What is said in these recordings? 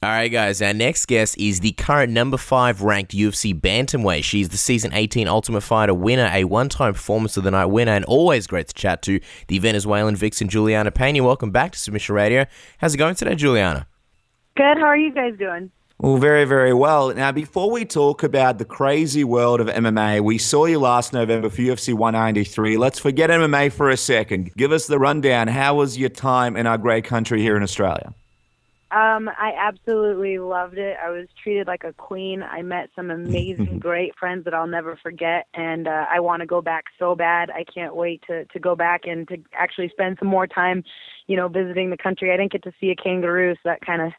All right, guys, our next guest is the current number 5 ranked UFC Bantamweight. She's the Season 18 Ultimate Fighter winner, a one-time Performance of the Night winner, and always great to chat to, the Venezuelan vixen Julianna Pena. Welcome back to Submission Radio. How's it going today, Julianna? Good. How are you guys doing? Well, very, very well. Now, before we talk about the crazy world of MMA, we saw you last November for UFC 193. Let's forget MMA for a second. Give us the rundown. How was your time in our great country here in Australia? I absolutely loved it. I was treated like a queen. I met some amazing, great friends that I'll never forget, and I want to go back so bad. I can't wait to go back and to actually spend some more time, visiting the country. I didn't get to see a kangaroo, so that kind of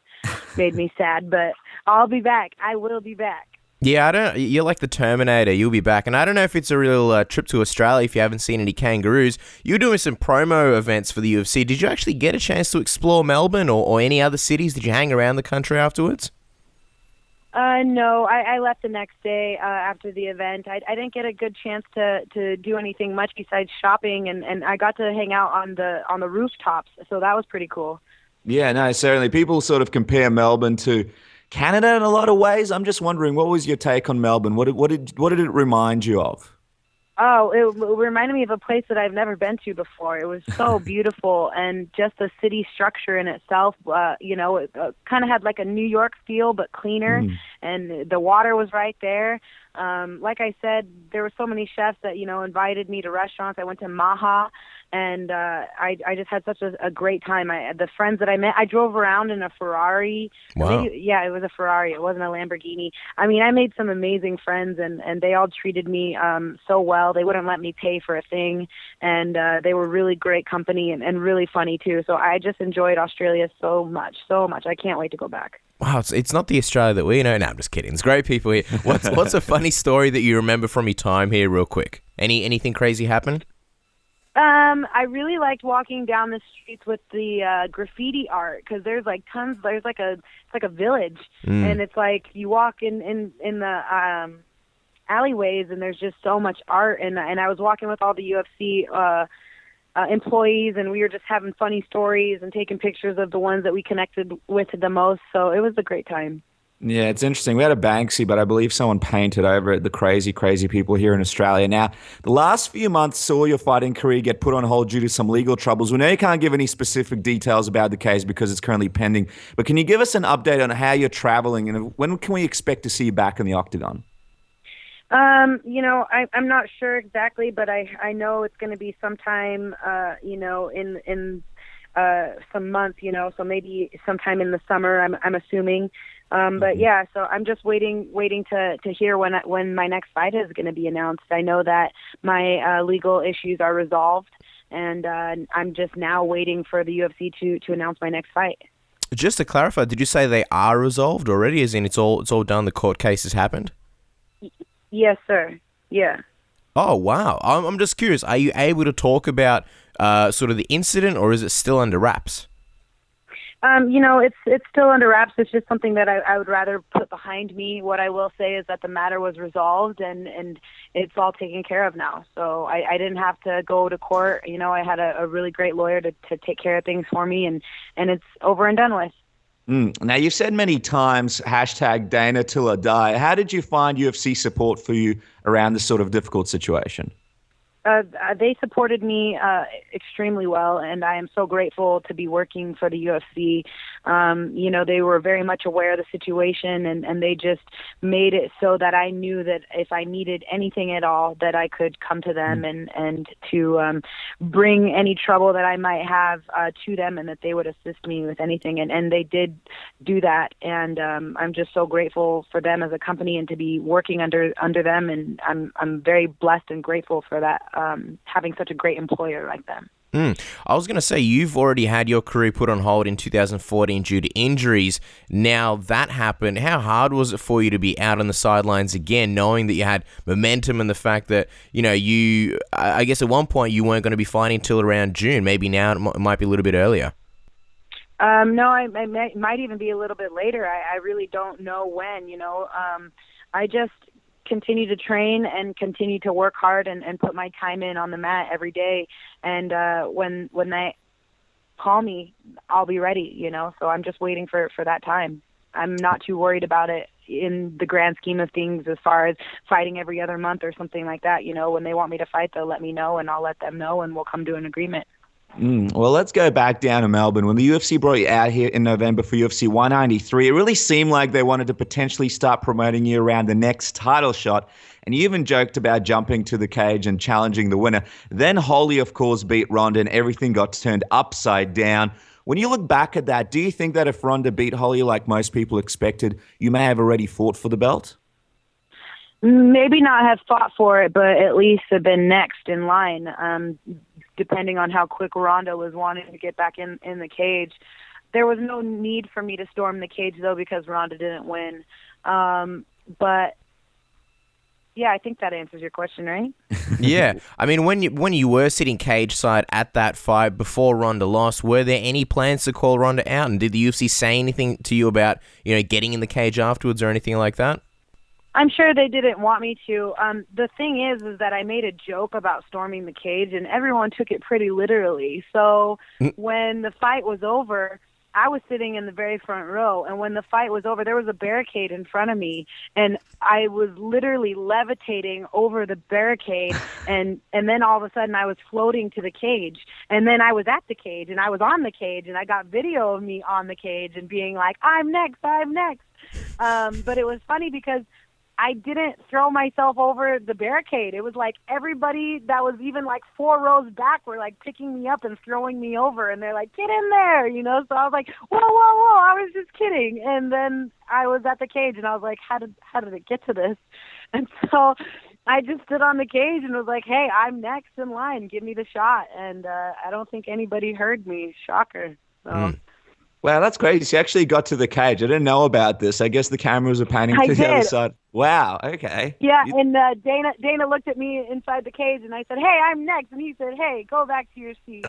made me sad, but I'll be back. I will be back. Yeah, you're like the Terminator. You'll be back. And I don't know if it's a real trip to Australia if you haven't seen any kangaroos. You were doing some promo events for the UFC. Did you actually get a chance to explore Melbourne or any other cities? Did you hang around the country afterwards? No, I left the next day after the event. I didn't get a good chance to do anything much besides shopping, and I got to hang out on the rooftops, so that was pretty cool. Yeah, no, certainly. People sort of compare Melbourne to Canada in a lot of ways. I'm just wondering, what was your take on Melbourne? What did it remind you of? Oh, it reminded me of a place that I've never been to before. It was so beautiful, and just the city structure in itself, it kind of had like a New York feel, but cleaner, and the water was right there. Like I said, there were so many chefs that, invited me to restaurants. I went to Maha, and I just had such a great time. The friends that I met, I drove around in a Ferrari. Wow. Yeah, it was a Ferrari. It wasn't a Lamborghini. I mean, I made some amazing friends, and they all treated me so well. They wouldn't let me pay for a thing, and they were really great company and really funny, too. So I just enjoyed Australia so much, so much. I can't wait to go back. Wow, it's not the Australia that we know. No, I'm just kidding. It's great people here. What's a funny story that you remember from your time here real quick? Anything crazy happen? I really liked walking down the streets with the graffiti art, because there's like tons. There's like it's like a village, and it's like you walk in the alleyways, and there's just so much art. And I was walking with all the UFC employees, and we were just having funny stories and taking pictures of the ones that we connected with the most. So it was a great time. Yeah, it's interesting. We had a Banksy, but I believe someone painted over it, the crazy, crazy people here in Australia. Now, the last few months saw your fighting career get put on hold due to some legal troubles. We know you can't give any specific details about the case because it's currently pending, but can you give us an update on how you're traveling and when can we expect to see you back in the octagon? I'm not sure exactly, but I know it's going to be sometime, in some month, so maybe sometime in the summer, I'm assuming. But yeah, so I'm just waiting to hear when my next fight is going to be announced. I know that my legal issues are resolved, and I'm just now waiting for the UFC to announce my next fight. Just to clarify, did you say they are resolved already, as in it's all done, the court case has happened? Yes, sir. Yeah. Oh, wow. I'm just curious. Are you able to talk about sort of the incident, or is it still under wraps? It's still under wraps. It's just something that I would rather put behind me. What I will say is that the matter was resolved, and it's all taken care of now. So I didn't have to go to court. I had a really great lawyer to take care of things for me, and it's over and done with. Now, you've said many times, #Dana till I die. How did you find UFC support for you around this sort of difficult situation? They supported me extremely well, and I am so grateful to be working for the UFC. They were very much aware of the situation, and they just made it so that I knew that if I needed anything at all, that I could come to them and to bring any trouble that I might have to them, and that they would assist me with anything. And they did do that, and I'm just so grateful for them as a company and to be working under them, and I'm very blessed and grateful for that. Having such a great employer like them. I was going to say, you've already had your career put on hold in 2014 due to injuries. Now that happened, how hard was it for you to be out on the sidelines again, knowing that you had momentum and the fact that, I guess at one point you weren't going to be fighting till around June. Maybe now it might be a little bit earlier. No, I might even be a little bit later. I really don't know when, I just continue to train and continue to work hard and put my time in on the mat every day. And when they call me, I'll be ready, so I'm just waiting for that time. I'm not too worried about it in the grand scheme of things as far as fighting every other month or something like that. When they want me to fight, they'll let me know and I'll let them know and we'll come to an agreement. Well, let's go back down to Melbourne. When the UFC brought you out here in November for UFC 193, it really seemed like they wanted to potentially start promoting you around the next title shot. And you even joked about jumping to the cage and challenging the winner. Then Holly, of course, beat Ronda and everything got turned upside down. When you look back at that, do you think that if Ronda beat Holly like most people expected, you may have already fought for the belt? Maybe not have fought for it, but at least have been next in line, depending on how quick Ronda was wanting to get back in the cage. There was no need for me to storm the cage, though, because Ronda didn't win. But yeah, I think that answers your question, right? Yeah. I mean, when you were sitting cage side at that fight before Ronda lost, were there any plans to call Ronda out? And did the UFC say anything to you about, getting in the cage afterwards or anything like that? I'm sure they didn't want me to. The thing is that I made a joke about storming the cage, and everyone took it pretty literally. So when the fight was over, I was sitting in the very front row, and when the fight was over, there was a barricade in front of me, and I was literally levitating over the barricade, and then all of a sudden I was floating to the cage, and then I was at the cage, and I was on the cage, and I got video of me on the cage and being like, I'm next. But it was funny because I didn't throw myself over the barricade. It was like everybody that was even like 4 rows back were like picking me up and throwing me over, and they're like, get in there, So I was like, whoa, I was just kidding. And then I was at the cage, and I was like, how did it get to this? And so I just stood on the cage and was like, hey, I'm next in line. Give me the shot. And I don't think anybody heard me. Shocker. So. Wow, that's crazy. She actually got to the cage. I didn't know about this. I guess the cameras were panning to the other side. Wow, okay. Yeah, and Dana looked at me inside the cage, and I said, hey, I'm next. And he said, hey, go back to your seat.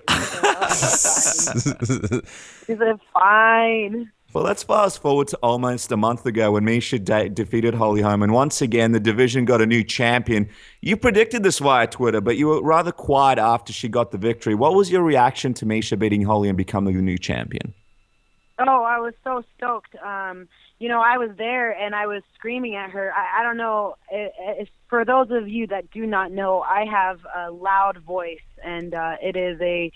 He said, fine. Well, let's fast forward to almost a month ago when Miesha Tate defeated Holly Holm, and once again, the division got a new champion. You predicted this via Twitter, but you were rather quiet after she got the victory. What was your reaction to Miesha beating Holly and becoming the new champion? Oh, I was so stoked. I was there and I was screaming at her. I don't know. For those of you that do not know, I have a loud voice, and it is a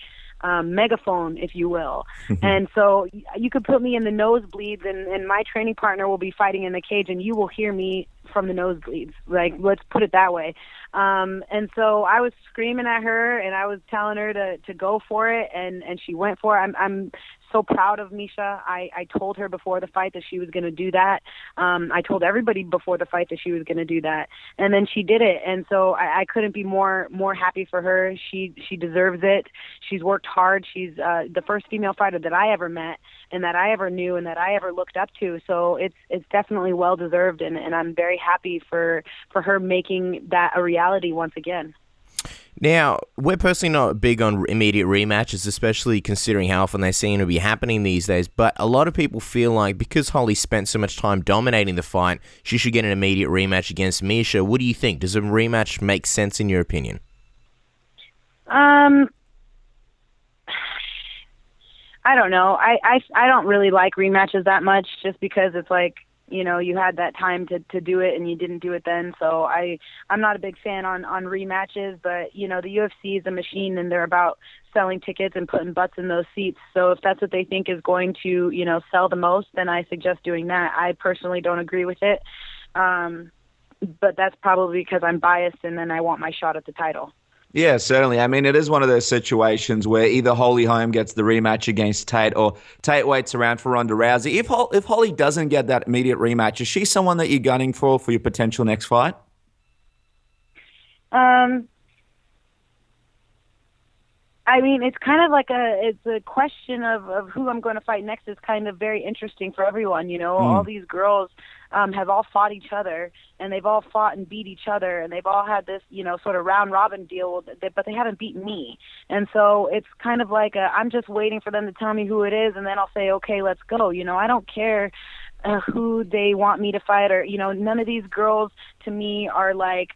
megaphone, if you will. And so you could put me in the nosebleeds, and my training partner will be fighting in the cage, and you will hear me from the nosebleeds. Like, let's put it that way. And so I was screaming at her, and I was telling her to go for it, and she went for it. I'm so proud of Miesha. I told her before the fight that she was going to do that. I told everybody before the fight that she was going to do that, and then she did it. And so I couldn't be more happy for her. She deserves it. She's worked hard. She's the first female fighter that I ever met and that I ever knew and that I ever looked up to. So it's definitely well deserved, and I'm very happy for her making that a reality once again. Now, we're personally not big on immediate rematches, especially considering how often they seem to be happening these days, but a lot of people feel like because Holly spent so much time dominating the fight, she should get an immediate rematch against Miesha. What do you think? Does a rematch make sense in your opinion? I don't know. I don't really like rematches that much, just because it's like, you had that time to do it and you didn't do it then. So I'm not a big fan on rematches, but the UFC is a machine and they're about selling tickets and putting butts in those seats. So if that's what they think is going to, sell the most, then I suggest doing that. I personally don't agree with it. But that's probably because I'm biased and then I want my shot at the title. Yeah, certainly. I mean, it is one of those situations where either Holly Holm gets the rematch against Tate or Tate waits around for Ronda Rousey. If Holly doesn't get that immediate rematch, is she someone that you're gunning for your potential next fight? I mean, it's kind of like it's a question of who I'm going to fight next is kind of very interesting for everyone. All these girls have all fought each other, and they've all fought and beat each other, and they've all had this, sort of round robin deal, but they haven't beaten me. And so it's kind of like I'm just waiting for them to tell me who it is, and then I'll say, okay, let's go. I don't care who they want me to fight, or none of these girls to me are like,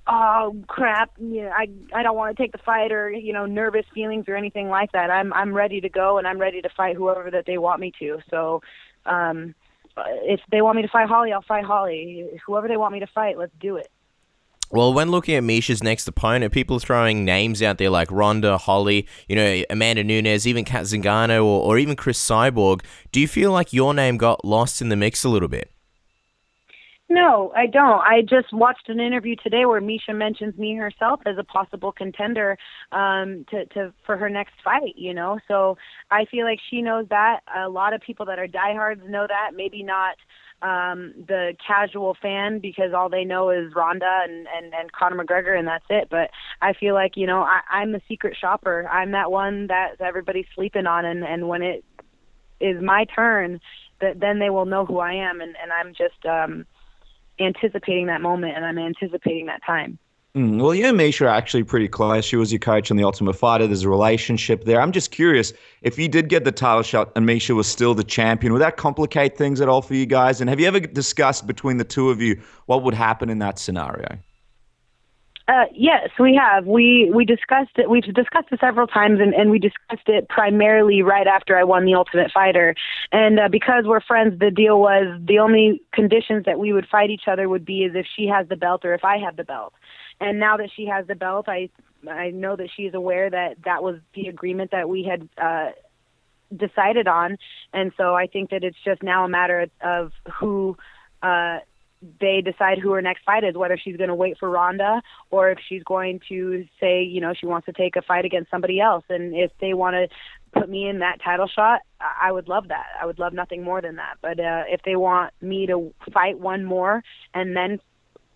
oh crap, I don't want to take the fight, or nervous feelings or anything like that. I'm ready to go, and I'm ready to fight whoever that they want me to. So if they want me to fight Holly, I'll fight Holly. Whoever they want me to fight, let's do it. Well, when looking at Miesha's next opponent, people are throwing names out there like Ronda, Holly, Amanda Nunes, even Kat Zingano, or even Chris Cyborg. Do you feel like your name got lost in the mix a little bit? No, I don't. I just watched an interview today where Miesha mentions me herself as a possible contender for her next fight, So I feel like she knows that. A lot of people that are diehards know that. Maybe not the casual fan, because all they know is Ronda and Conor McGregor, and that's it. But I feel like, I'm the secret shopper. I'm that one that everybody's sleeping on, and when it is my turn, then they will know who I am, and I'm just anticipating that moment, and I'm anticipating that time. Well, you and Miesha are actually pretty close. She was your coach on The Ultimate Fighter. There's a relationship there. I'm just curious, if you did get the title shot and Miesha was still the champion, would that complicate things at all for you guys? And have you ever discussed between the two of you what would happen in that scenario? Yes, we have. We discussed it. We've discussed it several times, and we discussed it primarily right after I won the Ultimate Fighter. And because we're friends, the deal was the only conditions that we would fight each other would be is if she has the belt or if I have the belt. And now that she has the belt, I know that she's aware that was the agreement that we had decided on. And so I think that it's just now a matter of who they decide who her next fight is, whether she's going to wait for Ronda or if she's going to say, she wants to take a fight against somebody else. And if they want to put me in that title shot, I would love that. I would love nothing more than that. But if they want me to fight one more and then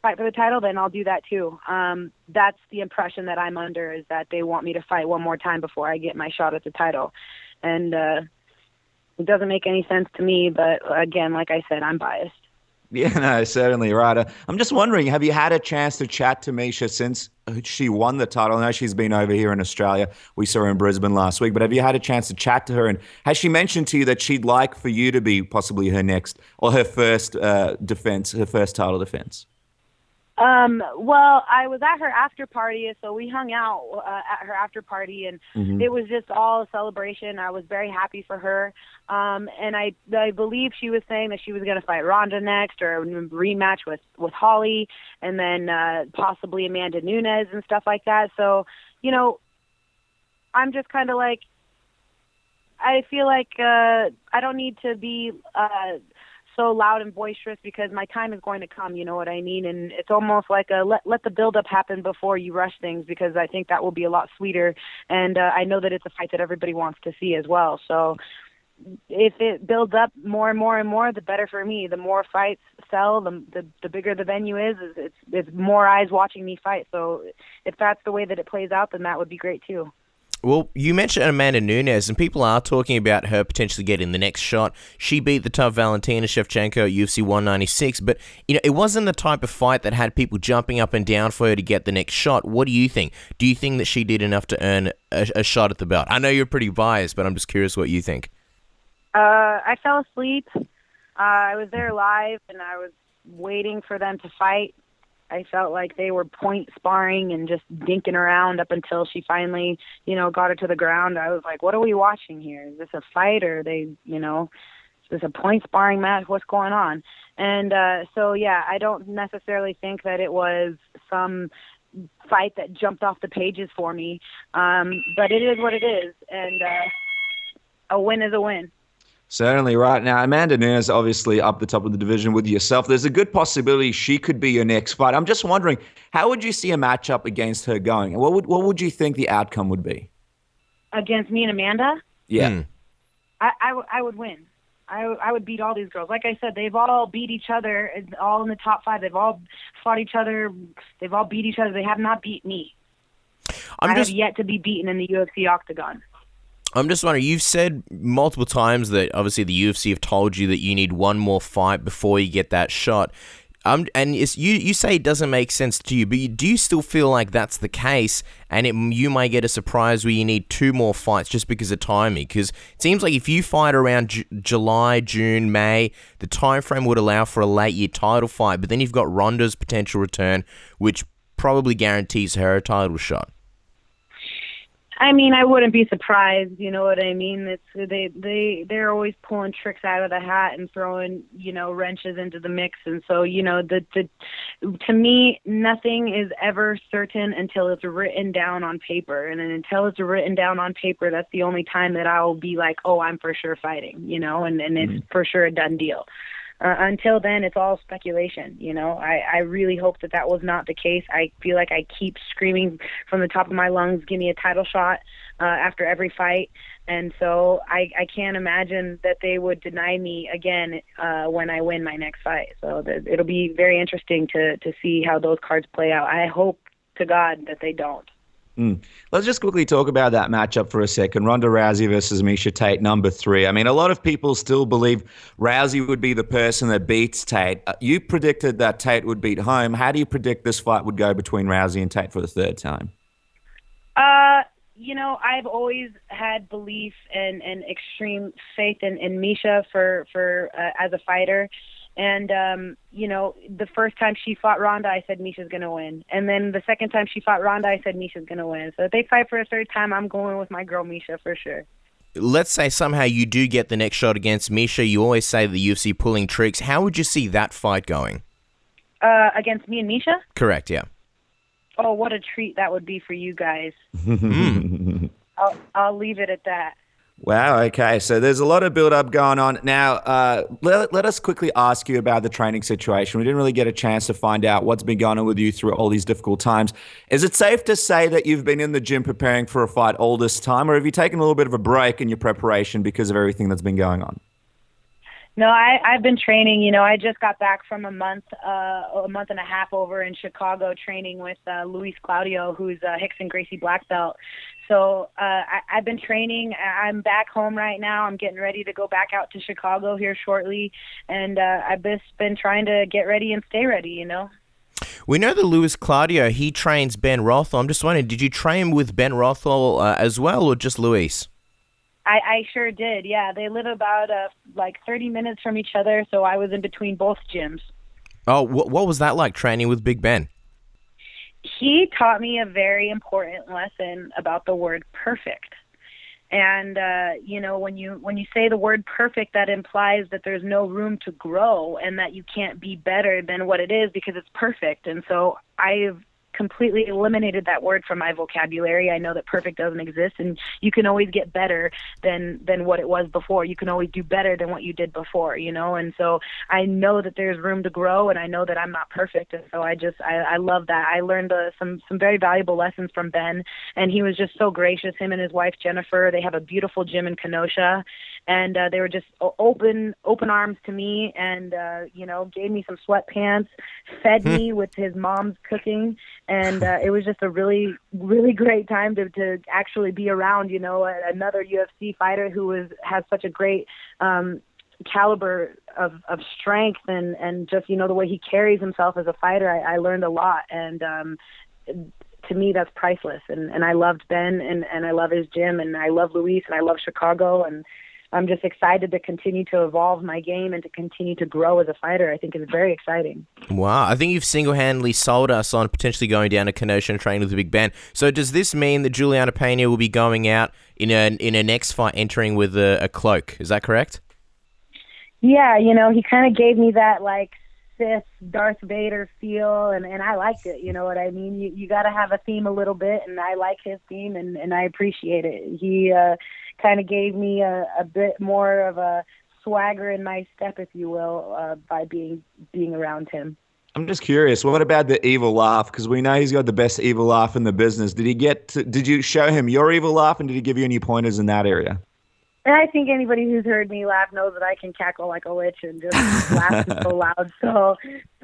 fight for the title, then I'll do that too. That's the impression that I'm under, is that they want me to fight one more time before I get my shot at the title. And it doesn't make any sense to me, but again, like I said, I'm biased. Yeah, no, certainly right. I'm just wondering, have you had a chance to chat to Miesha since she won the title? I know she's been over here in Australia. We saw her in Brisbane last week, but have you had a chance to chat to her? And has she mentioned to you that she'd like for you to be possibly her next or her first defense, her first title defense? Well, I was at her after party, so we hung out at her after party, and it was just all a celebration. I was very happy for her. And I believe she was saying that she was going to fight Ronda next, or a rematch with Holly, and then possibly Amanda Nunes and stuff like that. So, I'm just kind of like, I feel like I don't need to be so loud and boisterous, because my time is going to come, you know what I mean? And it's almost like let the build-up happen before you rush things, because I think that will be a lot sweeter. And I know that it's a fight that everybody wants to see as well. So if it builds up more and more and more, the better for me. The more fights sell, the bigger the venue is. It's more eyes watching me fight. So if that's the way that it plays out, then that would be great too. Well, you mentioned Amanda Nunes, and people are talking about her potentially getting the next shot. She beat the tough Valentina Shevchenko at UFC 196, but it wasn't the type of fight that had people jumping up and down for her to get the next shot. What do you think? Do you think that she did enough to earn a shot at the belt? I know you're pretty biased, but I'm just curious what you think. I fell asleep. I was there live, and I was waiting for them to fight. I felt like they were point sparring and just dinking around up until she finally, got her to the ground. I was like, what are we watching here? Is this a fight, or are they, is this a point sparring match? What's going on? And so, yeah, I don't necessarily think that it was some fight that jumped off the pages for me. But it is what it is. And a win is a win. Certainly right. Now, Amanda Nunes obviously up the top of the division with yourself. There's a good possibility she could be your next fight. I'm just wondering, how would you see a matchup against her going? What would you think the outcome would be? Against me and Amanda? Yeah. I would win. I would beat all these girls. Like I said, they've all beat each other, all in the top 5. They've all fought each other. They've all beat each other. They have not beat me. I have yet to be beaten in the UFC octagon. I'm just wondering, you've said multiple times that obviously the UFC have told you that you need one more fight before you get that shot. And you say it doesn't make sense to you, but do you still feel like that's the case, and you might get a surprise where you need 2 more fights just because of timing? Because it seems like if you fight around July, June, May, the time frame would allow for a late-year title fight, but then you've got Ronda's potential return, which probably guarantees her a title shot. I mean, I wouldn't be surprised. You know what I mean? They're always pulling tricks out of the hat and throwing, wrenches into the mix. And so, to me, nothing is ever certain until it's written down on paper. And then until it's written down on paper, that's the only time that I'll be like, oh, I'm for sure fighting, and it's for sure a done deal. Until then, it's all speculation. I really hope that was not the case. I feel like I keep screaming from the top of my lungs, give me a title shot after every fight. And so I can't imagine that they would deny me again when I win my next fight. So it'll be very interesting to see how those cards play out. I hope to God that they don't. Let's just quickly talk about that matchup for a second. Ronda Rousey versus Miesha Tate, number 3. I mean, a lot of people still believe Rousey would be the person that beats Tate. You predicted that Tate would beat Holm. How do you predict this fight would go between Rousey and Tate for the third time? I've always had belief and extreme faith in Miesha for as a fighter. And, the first time she fought Ronda, I said Miesha's going to win. And then the second time she fought Ronda, I said Miesha's going to win. So if they fight for a third time, I'm going with my girl Miesha for sure. Let's say somehow you do get the next shot against Miesha. You always say the UFC pulling tricks. How would you see that fight going? Against me and Miesha? Correct, yeah. Oh, what a treat that would be for you guys. I'll leave it at that. Wow, okay. So there's a lot of build-up going on. Now, let us quickly ask you about the training situation. We didn't really get a chance to find out what's been going on with you through all these difficult times. Is it safe to say that you've been in the gym preparing for a fight all this time, or have you taken a little bit of a break in your preparation because of everything that's been going on? No, I've been training. I just got back from a month and a half over in Chicago training with Luiz Claudio, who's Rickson Gracie black belt. So I've been training. I'm back home right now. I'm getting ready to go back out to Chicago here shortly, and I've just been trying to get ready and stay ready. We know that Luiz Claudio, he trains Ben Rothwell. I'm just wondering, did you train with Ben Rothwell as well, or just Luiz? I sure did, yeah. They live about 30 minutes from each other, so I was in between both gyms. Oh, what was that like, training with Big Ben? He taught me a very important lesson about the word perfect. And, when you say the word perfect, that implies that there's no room to grow and that you can't be better than what it is because it's perfect. And so I've completely eliminated that word from my vocabulary. I know that perfect doesn't exist, and you can always get better than what it was before. You can always do better than what you did before, and so I know that there's room to grow, and I know that I'm not perfect, and so I love that. I learned some very valuable lessons from Ben, and he was just so gracious. Him and his wife Jennifer, they have a beautiful gym in Kenosha, and they were just open arms to me, and gave me some sweatpants, fed me with his mom's cooking. And it was just a really, really great time to actually be around, another UFC fighter who has such a great caliber of strength and just, the way he carries himself as a fighter. I learned a lot. And to me, that's priceless. And I loved Ben and I love his gym and I love Luis and I love Chicago. And I'm just excited to continue to evolve my game and to continue to grow as a fighter. I think it's very exciting. Wow. I think you've single-handedly sold us on potentially going down to Kenosha and training with the Big Ben. So does this mean that Julianna Pena will be going out in a next fight entering with a cloak? Is that correct? Yeah, he kind of gave me that Sith Darth Vader feel, and I liked it. You know what I mean? You got to have a theme a little bit, and I like his theme, and I appreciate it. He kind of gave me a bit more of a swagger in my step, if you will, by being around him. I'm just curious, what about the evil laugh? Because we know he's got the best evil laugh in the business. Did you show him your evil laugh, and did he give you any pointers in that area? And I think anybody who's heard me laugh knows that I can cackle like a witch and just laugh so loud. So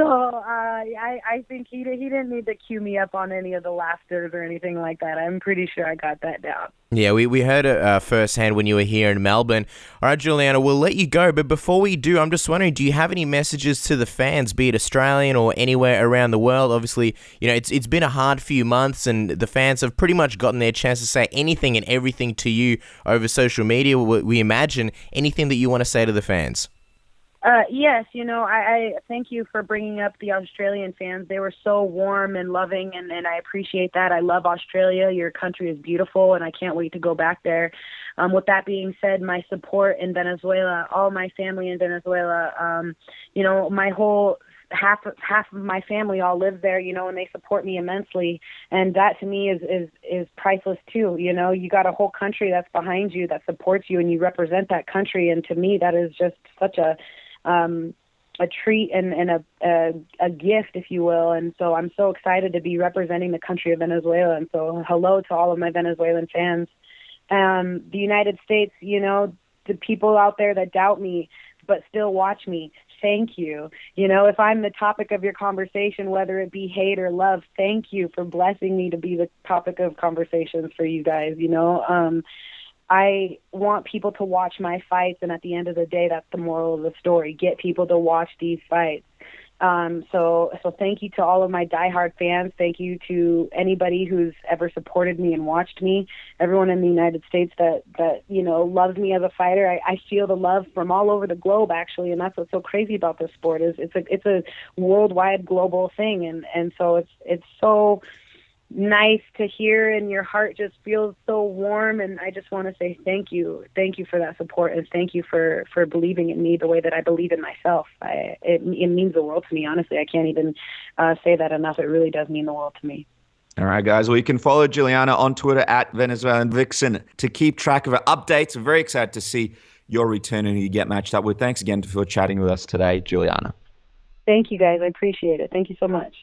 I think he didn't need to cue me up on any of the laughters or anything like that. I'm pretty sure I got that down. Yeah, we heard it firsthand when you were here in Melbourne. All right, Julianna, we'll let you go. But before we do, I'm just wondering, do you have any messages to the fans, be it Australian or anywhere around the world? Obviously, it's been a hard few months, and the fans have pretty much gotten their chance to say anything and everything to you over social media. We imagine anything that you want to say to the fans. Yes, I thank you for bringing up the Australian fans. They were so warm and loving, and I appreciate that. I love Australia. Your country is beautiful, and I can't wait to go back there. With that being said, my support in Venezuela, all my family in Venezuela, my whole half of my family all lives there, and they support me immensely. And that to me is priceless too. You got a whole country that's behind you, that supports you, and you represent that country. And to me, that is just such a treat and a gift, if you will. And so I'm so excited to be representing the country of Venezuela. And so hello to all of my Venezuelan fans. The United States, the people out there that doubt me but still watch me, thank you. If I'm the topic of your conversation, whether it be hate or love, thank you for blessing me to be the topic of conversations for you guys. I want people to watch my fights, and at the end of the day, that's the moral of the story. Get people to watch these fights. So thank you to all of my diehard fans. Thank you to anybody who's ever supported me and watched me. Everyone in the United States that loves me as a fighter. I feel the love from all over the globe, actually, and that's what's so crazy about this sport is it's a worldwide global thing, and so it's so nice to hear, and your heart just feels so warm. And I just want to say thank you for that support, and thank you for believing in me the way that I believe in myself. It means the world to me. Honestly, I can't even say that enough. It really does mean the world to me. All right, guys. Well, you can follow Julianna on Twitter at Venezuelan Vixen to keep track of her updates. I'm very excited to see your return and who you get matched up with. Thanks again for chatting with us today, Julianna. Thank you, guys. I appreciate it. Thank you so much.